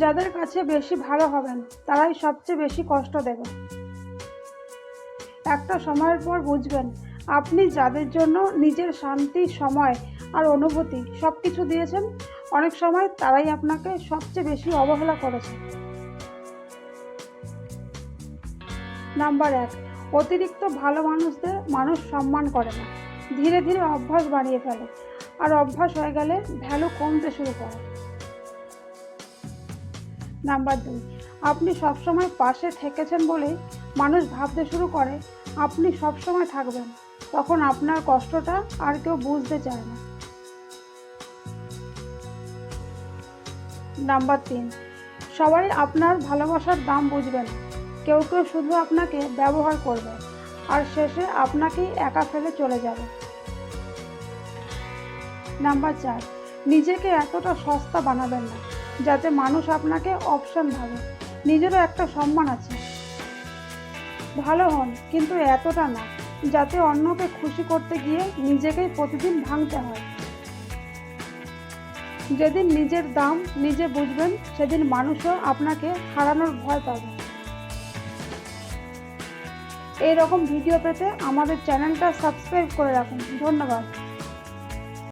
যাদের কাছে বেশি ভালো হবেন তারাই সবচেয়ে বেশি কষ্ট দেবে। একটা সময়ের পর বুঝবেন আপনি যাদের জন্য নিজের শান্তি, সময় আর অনুভূতি সব কিছু দিয়েছেন, অনেক সময় তারাই আপনাকে সবচেয়ে বেশি অবহেলা করেছে। নাম্বার 1, অতিরিক্ত ভালো মানুষদের মানুষ সম্মান করে না। ধীরে ধীরে অভ্যাস বানিয়ে ফেলে, আর অভ্যাস হয়ে গেলে ভ্যালু কমতে শুরু করে। নাম্বার 2, আপনি সবসময় পাশে থেকেছেন বলেই মানুষ ভাবতে শুরু করে আপনি সবসময় থাকবেন, তখন আপনার কষ্টটা আর কেউ বুঝতে চায় না। নাম্বার 3, সবাই আপনার ভালোবাসার দাম বুঝবে না। কেউ কেউ শুধু আপনাকে ব্যবহার করবে, আর শেষে আপনাকেই একা ফেলে চলে যাবে। নাম্বার 4, নিজেকে এতটা সস্তা বানাবেন না যাতে মানুষ আপনাকে অপশন ভাবে। নিজেরও একটা সম্মান আছে। ভালো হন, কিন্তু এতটা না যাতে অন্যকে খুশি করতে গিয়ে নিজেকেই প্রতিদিন ভাঙতে হয়। যেদিন নিজের দাম নিজে বুঝবেন, সেদিন মানুষও আপনাকে হারানোর ভয় পাবে। এই রকম ভিডিও পেতে আমাদের চ্যানেলটা সাবস্ক্রাইব করে রাখুন। ধন্যবাদ।